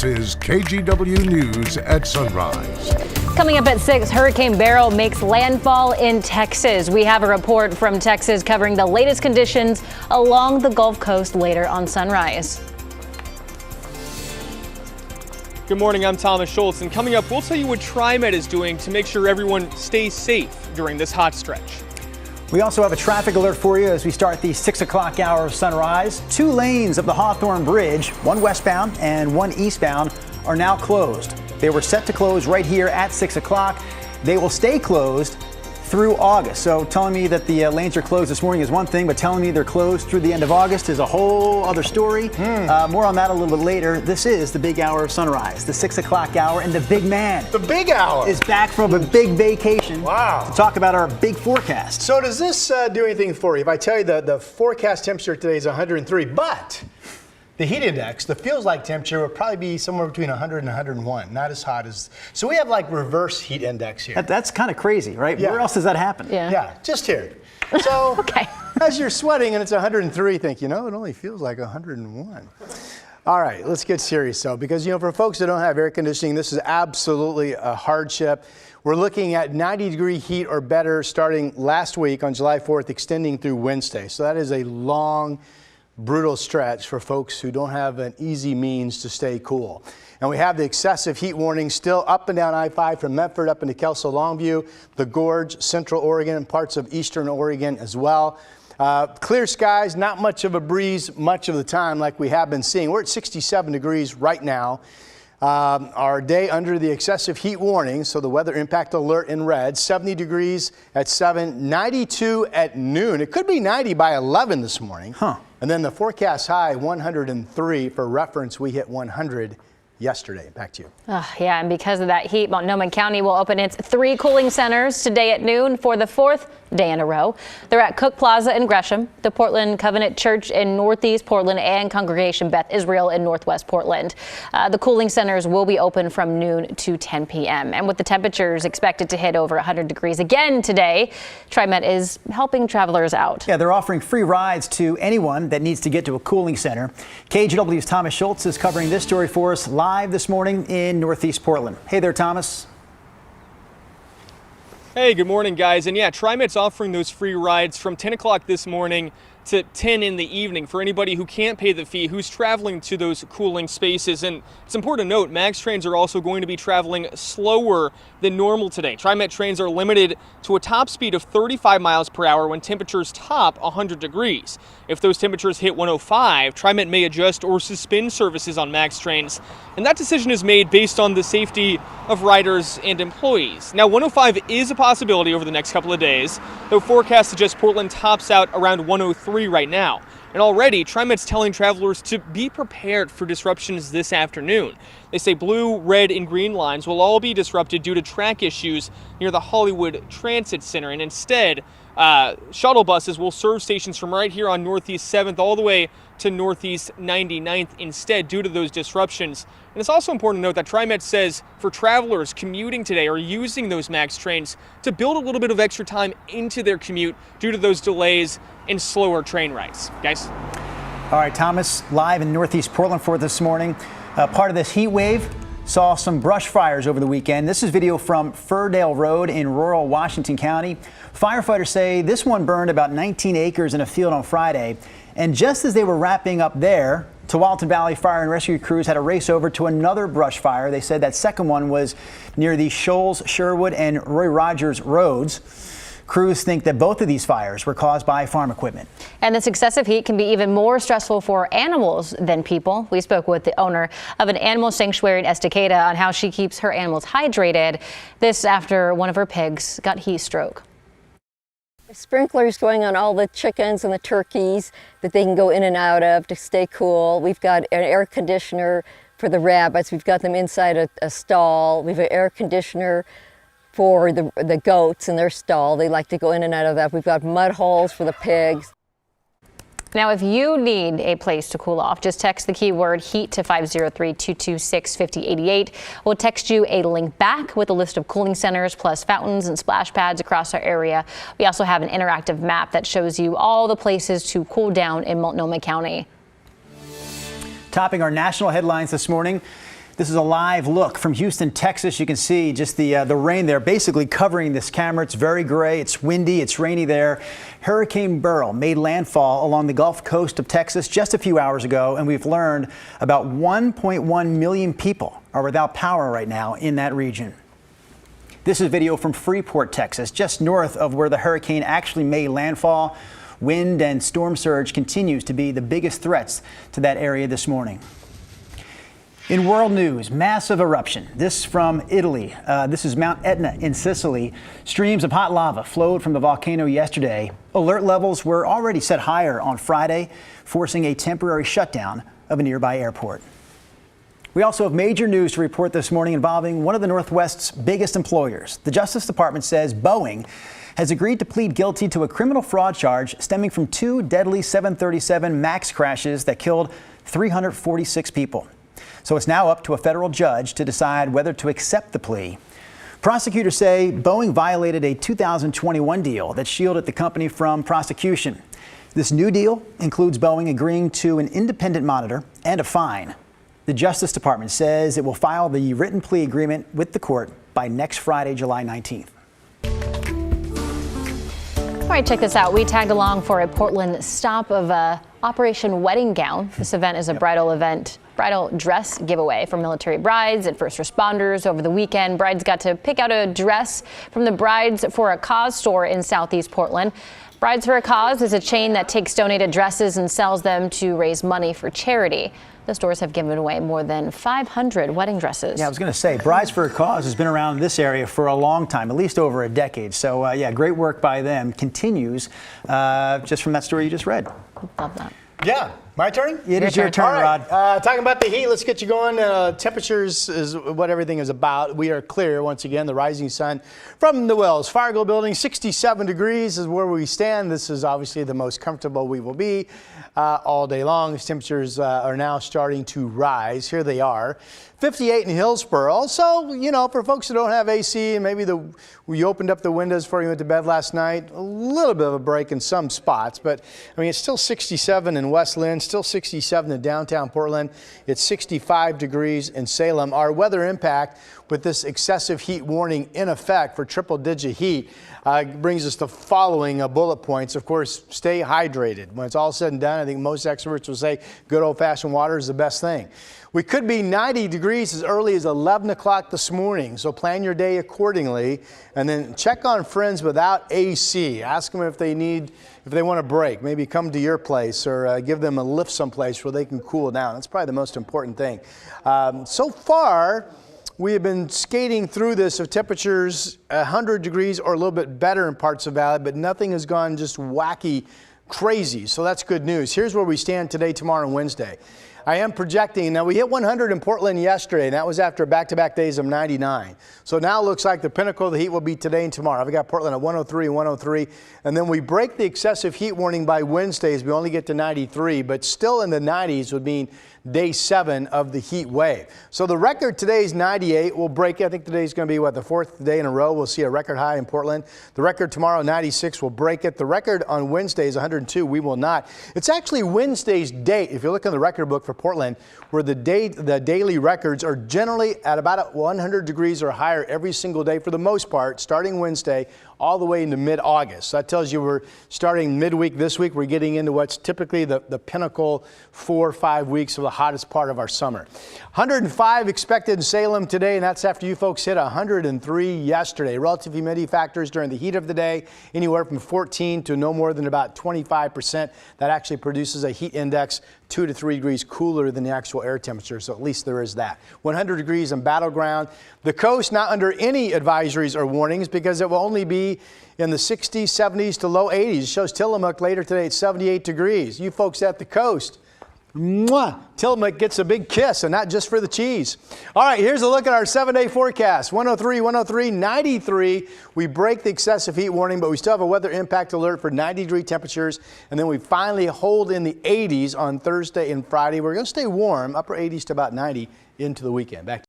This is KGW News at Sunrise. Coming up at 6, Hurricane Beryl makes landfall in Texas. We have a report from Texas covering the latest conditions along the Gulf Coast later on Sunrise. Good morning, I'm Thomas Schultz, and coming up, we'll tell you what TriMet is doing to make sure everyone stays safe during this hot stretch. We also have a traffic alert for you as we start the 6 o'clock hour of Sunrise. 2 lanes of the Hawthorne Bridge, one westbound and one eastbound, are now closed. They were set to close right here at 6 o'clock. They will stay closed through August. So telling me that the lanes are closed this morning is one thing, but telling me they're closed through the end of August is a whole other story. More on that a little bit later. This is the big hour of Sunrise, the 6 o'clock hour, and the big man. The big hour is back from a big vacation. Wow. To talk about our big forecast. So does this do anything for you? If I tell you the forecast temperature today is 103, but the heat index, the feels like temperature, will probably be somewhere between 100 and 101. Not as hot as. So we have like reverse heat index here. That's kind of crazy, right? Yeah. Where else does that happen? Yeah, just here. So Okay. As you're sweating and it's 103, think, it only feels like 101. All right, let's get serious though, because for folks that don't have air conditioning, this is absolutely a hardship. We're looking at 90-degree heat or better starting last week on July 4th, extending through Wednesday. So that is a long, brutal stretch for folks who don't have an easy means to stay cool. And we have the excessive heat warning still up and down I-5 from Medford up into Kelso Longview, the Gorge, Central Oregon, and parts of Eastern Oregon as well. Clear skies, not much of a breeze much of the time like we have been seeing. We're at 67 degrees right now. Our day under the excessive heat warning, so the weather impact alert in red, 70 degrees at 7, 92 at noon. It could be 90 by 11 this morning. And then the forecast high, 103. For reference, we hit 100 yesterday. Back to you. Yeah, and because of that heat, Multnomah County will open its 3 cooling centers today at noon for the 4th day in a row. They're at Cook Plaza in Gresham, the Portland Covenant Church in Northeast Portland, and Congregation Beth Israel in Northwest Portland. The cooling centers will be open from noon to 10 p.m. And with the temperatures expected to hit over 100 degrees again today, TriMet is helping travelers out. Yeah, they're offering free rides to anyone that needs to get to a cooling center. KGW's Thomas Schultz is covering this story for us live this morning in Northeast Portland. Hey there, Thomas. Hey, good morning, guys. And yeah, TriMet's offering those free rides from 10 o'clock this morning to 10 in the evening for anybody who can't pay the fee, who's traveling to those cooling spaces. And it's important to note, MAX trains are also going to be traveling slower than normal today. TriMet trains are limited to a top speed of 35 miles per hour when temperatures top 100 degrees. If those temperatures hit 105, TriMet may adjust or suspend services on MAX trains. And that decision is made based on the safety of riders and employees. Now, 105 is a possibility over the next couple of days, though forecasts suggest Portland tops out around 103 right now. And already, TriMet's telling travelers to be prepared for disruptions this afternoon. They say blue, red, and green lines will all be disrupted due to track issues near the Hollywood Transit Center. And instead, shuttle buses will serve stations from right here on Northeast 7th all the way to Northeast 99th instead due to those disruptions. And it's also important to note that TriMet says for travelers commuting today or using those MAX trains to build a little bit of extra time into their commute due to those delays and slower train rides. Guys? All right, Thomas, live in Northeast Portland for this morning. Part of this heat wave saw some brush fires over the weekend. This is video from Firdale Road in rural Washington County. Firefighters say this one burned about 19 acres in a field on Friday. And just as they were wrapping up there, Tualatin Valley Fire and Rescue crews had to race over to another brush fire. They said that second one was near the Shoals, Sherwood, and Roy Rogers roads. Crews think that both of these fires were caused by farm equipment. And this excessive heat can be even more stressful for animals than people. We spoke with the owner of an animal sanctuary in Estacada on how she keeps her animals hydrated. This after one of her pigs got heat stroke. Sprinklers going on all the chickens and the turkeys that they can go in and out of to stay cool. We've got an air conditioner for the rabbits. We've got them inside a stall. We have an air conditioner for the goats in their stall. They like to go in and out of that. We've got mud holes for the pigs. Now, if you need a place to cool off, just text the keyword HEAT to 503-226-5088. We'll text you a link back with a list of cooling centers plus fountains and splash pads across our area. We also have an interactive map that shows you all the places to cool down in Multnomah County. Topping our national headlines this morning, This is a live look from Houston, Texas. You can see just the rain there basically covering this camera. It's very gray, it's windy, it's rainy there. Hurricane Beryl made landfall along the Gulf Coast of Texas just a few hours ago, and we've learned about 1.1 million people are without power right now in that region. This is video from Freeport, Texas, just north of where the hurricane actually made landfall. Wind and storm surge continues to be the biggest threats to that area this morning. In world news, massive eruption. This from Italy. This is Mount Etna in Sicily. Streams of hot lava flowed from the volcano yesterday. Alert levels were already set higher on Friday, forcing a temporary shutdown of a nearby airport. We also have major news to report this morning involving one of the Northwest's biggest employers. The Justice Department says Boeing has agreed to plead guilty to a criminal fraud charge stemming from 2 deadly 737 MAX crashes that killed 346 people. So it's now up to a federal judge to decide whether to accept the plea. Prosecutors say Boeing violated a 2021 deal that shielded the company from prosecution. This new deal includes Boeing agreeing to an independent monitor and a fine. The Justice Department says it will file the written plea agreement with the court by next Friday, July 19th. All right, check this out. We tagged along for a Portland stop of Operation Wedding Gown. This event is a bridal dress giveaway for military brides and first responders. Over the weekend, brides got to pick out a dress from the Brides for a Cause store in Southeast Portland. Brides for a Cause is a chain that takes donated dresses and sells them to raise money for charity. The stores have given away more than 500 wedding dresses. Yeah, I was going to say, Brides for a Cause has been around this area for a long time, at least over a decade. So, yeah, great work by them. Continues just from that story you just read. Love that. Yeah. My turn? It is your turn, Rod. Talking about the heat, let's get you going. Temperatures is what everything is about. We are clear once again. The rising sun from the Wells Fargo building, 67 degrees is where we stand. This is obviously the most comfortable we will be all day long. These temperatures are now starting to rise. Here they are. 58 in Hillsboro. So, you know, for folks who don't have AC, and maybe we opened up the windows before you went to bed last night, a little bit of a break in some spots. But, I mean, it's still 67 in West Lynn, still 67 in downtown Portland. It's 65 degrees in Salem. Our weather impact with this excessive heat warning in effect for triple-digit heat brings us the following bullet points. Of course, stay hydrated. When it's all said and done, I think most experts will say good old-fashioned water is the best thing. We could be 90 degrees as early as 11 o'clock this morning, so plan your day accordingly. And then check on friends without AC. Ask them if they want a break. Maybe come to your place or give them a lift someplace where they can cool down. That's probably the most important thing. So far, we have been skating through this of temperatures 100 degrees or a little bit better in parts of the valley, but nothing has gone just wacky crazy. So that's good news. Here's where we stand today, tomorrow, and Wednesday. I am projecting, now we hit 100 in Portland yesterday, and that was after back-to-back days of 99. So now it looks like the pinnacle of the heat will be today and tomorrow. I've got Portland at 103 and 103, and then we break the excessive heat warning by Wednesdays. We only get to 93, but still in the 90s would mean day 7 of the heat wave. So the record today is 98. We'll break it. I think today's going to be, what, the 4th day in a row. We'll see a record high in Portland. The record tomorrow, 96, will break it. The record on Wednesday is 102. We will not. It's actually Wednesday's date, if you look in the record book for Portland, where the daily records are generally at about 100 degrees or higher every single day for the most part, starting Wednesday all the way into mid-August. So that tells you we're starting midweek this week. We're getting into what's typically the pinnacle 4 or 5 weeks of the hottest part of our summer. 105 expected in Salem today, and that's after you folks hit 103 yesterday. Relative humidity factors during the heat of the day, anywhere from 14 to no more than about 25%. That actually produces a heat index 2 to 3 degrees cooler than the actual air temperature, so at least there is that. 100 degrees in Battleground. The coast not under any advisories or warnings because it will only be in the 60s, 70s to low 80s. It shows Tillamook later today at 78 degrees. You folks at the coast, mwah, Tillamook gets a big kiss, and not just for the cheese. All right, here's a look at our 7-day forecast. 103, 103, 93. We break the excessive heat warning, but we still have a weather impact alert for 90-degree temperatures. And then we finally hold in the 80s on Thursday and Friday. We're going to stay warm, upper 80s to about 90 into the weekend. Back to you.